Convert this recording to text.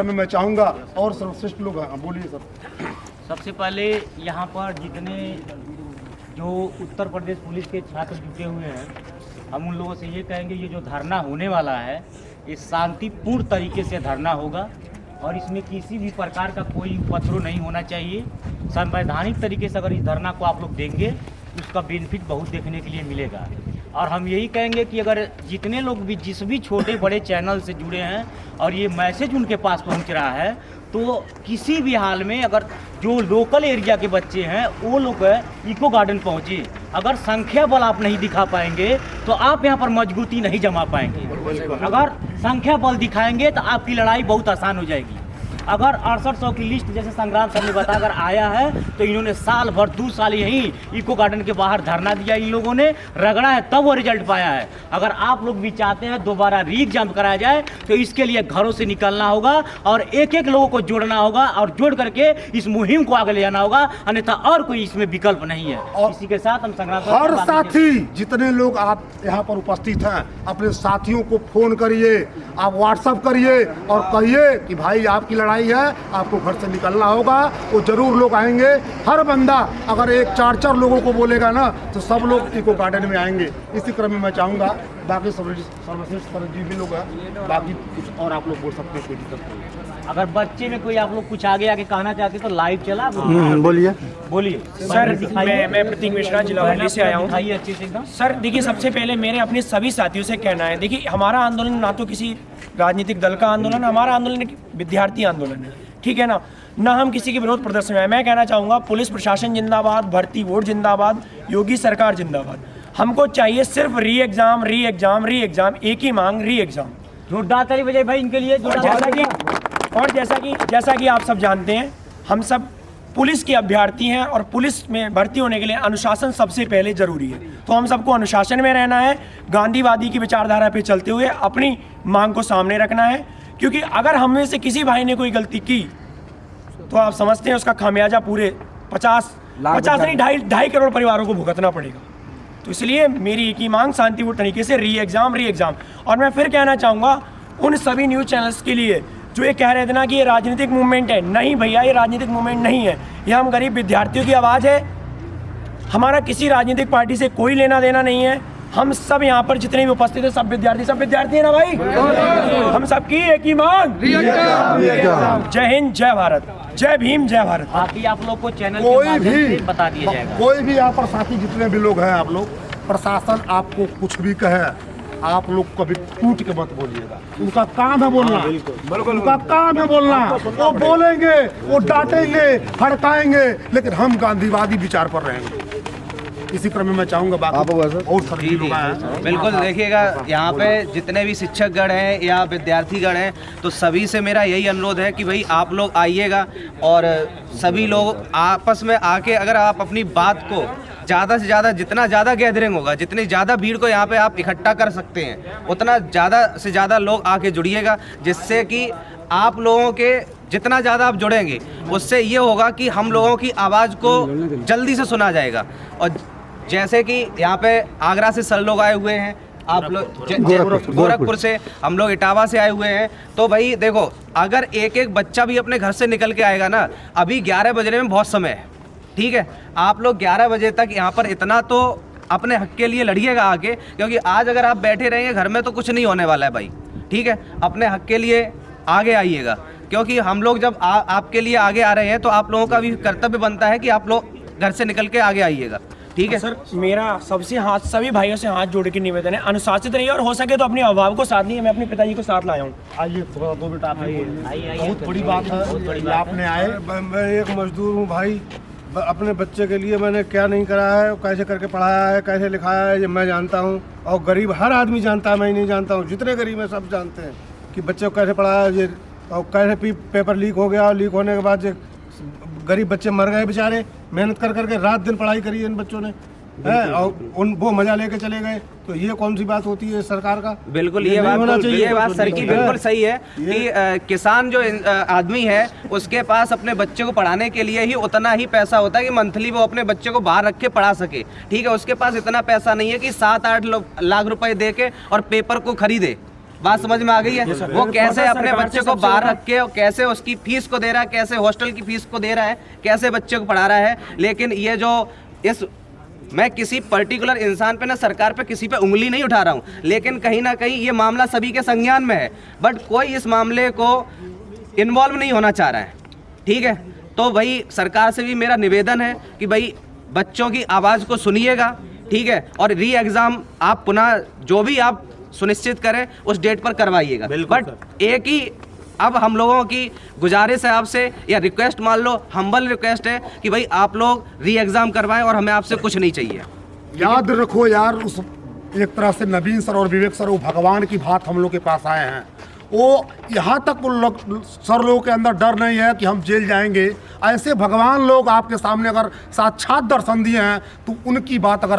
मैं चाहूँगा और सर्वश्रेष्ठ लोग हैं, बोलिए सर। सबसे पहले यहाँ पर जितने जो उत्तर प्रदेश पुलिस के छात्र जुटे हुए हैं, हम उन लोगों से ये कहेंगे ये जो धरना होने वाला है ये शांतिपूर्ण तरीके से धरना होगा और इसमें किसी भी प्रकार का कोई उपद्रव नहीं होना चाहिए। संवैधानिक तरीके से अगर इस धरना को आप लोग देंगे उसका बेनिफिट बहुत देखने के लिए मिलेगा। और हम यही कहेंगे कि अगर जितने लोग भी जिस भी छोटे बड़े चैनल से जुड़े हैं और ये मैसेज उनके पास पहुंच रहा है तो किसी भी हाल में अगर जो लोकल एरिया के बच्चे हैं वो लोग इको गार्डन पहुंचे। अगर संख्या बल आप नहीं दिखा पाएंगे तो आप यहाँ पर मजबूती नहीं जमा पाएंगे। अगर संख्या बल दिखाएंगे तो आपकी लड़ाई बहुत आसान हो जाएगी। अगर 6800 की लिस्ट जैसे संग्राम सर ने बताकर आया है तो इन्होंने साल भर 2 साल यहीं इको गार्डन के बाहर धरना दिया, इन लोगों ने रगड़ा है तब वो रिजल्ट पाया है। अगर आप लोग भी चाहते हैं दोबारा री एग्जाम कराया जाए तो इसके लिए घरों से निकलना होगा और एक एक लोगों को जोड़ना होगा और जोड़ करके इस मुहिम को आगे ले जाना होगा, अन्यथा और कोई इसमें विकल्प नहीं है। और इसी के साथ हम संग्राम हर साथी जितने लोग आप यहाँ पर उपस्थित हैं अपने साथियों को फोन करिए, आप व्हाट्सएप करिए और कहिए कि भाई आपकी लड़ाई है, आपको घर से निकलना होगा। वो जरूर लोग आएंगे। हर बंदा अगर 1-4 लोगों को बोलेगा ना तो सब लोग इको गार्डन में आएंगे। इसी क्रम में मैं चाहूँगा बाकी सर्वश्रेष्ठ जी भी लोग हैं, बाकी कुछ और आप लोग बोल सकते हैं, कोई दिक्कत नहीं। अगर बच्चे में कोई आप लोग कुछ आगे आके कहना चाहते तो लाइव चला बोलिए बोलिए सर। मैं प्रतीक मिश्रा जिला बरेली से आया हूँ। अच्छे से एकदम। सर देखिए, सबसे पहले मेरे अपने सभी साथियों से कहना है, देखिए हमारा आंदोलन ना तो किसी राजनीतिक दल का आंदोलन, हमारा आंदोलन एक विद्यार्थी आंदोलन है, ठीक है ना हम किसी के विरोध प्रदर्शन में आए। मैं कहना चाहूँगा पुलिस प्रशासन जिंदाबाद, भर्ती बोर्ड जिंदाबाद, योगी सरकार जिंदाबाद। हमको चाहिए सिर्फ री एग्जाम, एक ही मांग री एग्जाम। जोरदार ताली बजाइए भाई इनके लिए। जैसा कि आप सब जानते हैं, हम सब पुलिस के अभ्यर्थी हैं और पुलिस में भर्ती होने के लिए अनुशासन सबसे पहले जरूरी है। तो हम सबको अनुशासन में रहना है, गांधीवादी की विचारधारा पे चलते हुए अपनी मांग को सामने रखना है, क्योंकि अगर हम में से किसी भाई ने कोई गलती की तो आप समझते हैं उसका खामियाजा पूरे 50 नहीं 2.5 करोड़ परिवारों को भुगतना पड़ेगा। तो इसलिए मेरी एक ही मांग शांतिपूर्ण तरीके से री एग्जाम। और मैं फिर कहना चाहूँगा उन सभी न्यूज़ चैनल्स के लिए जो ये कह रहे थे ना कि ये राजनीतिक मूवमेंट है, नहीं भैया ये राजनीतिक मूवमेंट नहीं है, ये हम गरीब विद्यार्थियों की आवाज़ है। हमारा किसी राजनीतिक पार्टी से कोई लेना देना नहीं है। हम सब यहाँ पर जितने भी उपस्थित हैं सब विद्यार्थी है ना भाई, हम सबकी एक ही मांग। जय हिंद, जय भारत, जय भीम, जय भारत। बाकी आप लोग को चैनल कोई भी बता दिया जाएगा। कोई भी यहाँ पर साथी जितने भी लोग हैं, आप लोग प्रशासन आपको कुछ भी कहे आप लोग कभी टूट के मत बोलिएगा। उनका काम है बोलना, उनका काम है बोलना। वो बोलेंगे, वो डांटेंगे, हड़काएंगे, लेकिन हम गांधीवादी विचार पर रहेंगे। इसी क्रम में मैं चाहूँगा बाकी और सभी लोग हैं। बिल्कुल देखिएगा, यहाँ पे जितने भी शिक्षकगण हैं या विद्यार्थीगण हैं तो सभी से मेरा यही अनुरोध है कि भाई आप लोग आइएगा और सभी लोग आपस में आके अगर आप अपनी बात को ज़्यादा से ज़्यादा, जितना ज़्यादा गैदरिंग होगा, जितनी ज़्यादा भीड़ को यहाँ पे आप इकट्ठा कर सकते हैं उतना ज़्यादा से ज़्यादा लोग आके जुड़िएगा, जिससे कि आप लोगों के जितना ज़्यादा आप जुड़ेंगे उससे ये होगा कि हम लोगों की आवाज़ को जल्दी से सुना जाएगा। और जैसे कि यहाँ पे आगरा से सर लोग आए हुए हैं, आप लोग गोरखपुर से, हम लोग इटावा से आए हुए हैं। तो भाई देखो, अगर एक एक बच्चा भी अपने घर से निकल के आएगा ना, अभी 11 बजने में बहुत समय है, ठीक है, आप लोग 11 बजे तक यहाँ पर इतना तो अपने हक के लिए लड़िएगा आके, क्योंकि आज अगर आप बैठे रहेंगे घर में तो कुछ नहीं होने वाला है भाई, ठीक है। अपने हक के लिए आगे आइएगा, क्योंकि हम लोग जब आपके लिए आगे आ रहे हैं तो आप लोगों का भी कर्तव्य बनता है कि आप लोग घर से निकल के आगे आइएगा, ठीक है। सर मेरा सभी भाइयों से हाथ जोड़ के निवेदन है, अनुशासित रहिए और हो सके तो अपने अभिभावक को साथ नहीं, मैं अपने पिताजी को साथ लाया हूँ। आइए थोड़ा 2 मिनट आप बहुत बड़ी बात है आपने आए। मैं एक मजदूर हूँ भाई, अपने बच्चे के लिए मैंने क्या नहीं कराया है, कैसे करके पढ़ाया है, कैसे लिखाया है, ये मैं जानता हूँ। और गरीब हर आदमी जानता है, मैं नहीं जानता हूँ, जितने गरीब हैं सब जानते हैं कि बच्चे को कैसे पढ़ाया ये, और कैसे पेपर लीक हो गया, और लीक होने के बाद गरीब बच्चे मर गए बेचारे, मेहनत कर करके रात दिन पढ़ाई करी है इन बच्चों ने, और वो मजा लेके चले गए। तो ये कौन सी बात होती है सरकार का? बिल्कुल ये बात सर की बिल्कुल सही है कि किसान जो आदमी है उसके पास अपने बच्चे को पढ़ाने के लिए ही उतना ही पैसा होता है कि मंथली वो अपने बच्चे को बाहर रख के पढ़ा सके, ठीक है। उसके पास इतना पैसा नहीं है कि 7-8 लाख रुपए दे के और पेपर को खरीदे, बात समझ में आ गई है? वो कैसे अपने बच्चे को बाहर रख के और कैसे उसकी फीस को दे रहा है, कैसे हॉस्टल की फीस को दे रहा है, कैसे बच्चे को पढ़ा रहा है। लेकिन ये जो मैं किसी पर्टिकुलर इंसान पे ना सरकार पे किसी पे उंगली नहीं उठा रहा हूँ, लेकिन कहीं ना कहीं ये मामला सभी के संज्ञान में है, बट कोई इस मामले को इन्वॉल्व नहीं होना चाह रहा है। ठीक है, तो भाई सरकार से भी मेरा निवेदन है कि भाई बच्चों की आवाज़ को सुनिएगा, ठीक है, और री एग्ज़ाम आप पुनः जो भी आप सुनिश्चित करें उस डेट पर करवाइएगा। बट एक ही अब हम लोगों की गुजारिश है आपसे, या रिक्वेस्ट मान लो, हम्बल रिक्वेस्ट है कि भाई आप लोग री एग्ज़ाम करवाएं और हमें आपसे कुछ नहीं चाहिए। याद रखो यार, उस एक तरह से नवीन सर और विवेक सर वो भगवान की बात हम लोग के पास आए हैं। वो यहाँ तक उन लोग सर लोगों के अंदर डर नहीं है कि हम जेल जाएंगे। ऐसे भगवान लोग आपके सामने अगर साक्षात दर्शन दिए हैं तो उनकी बात अगर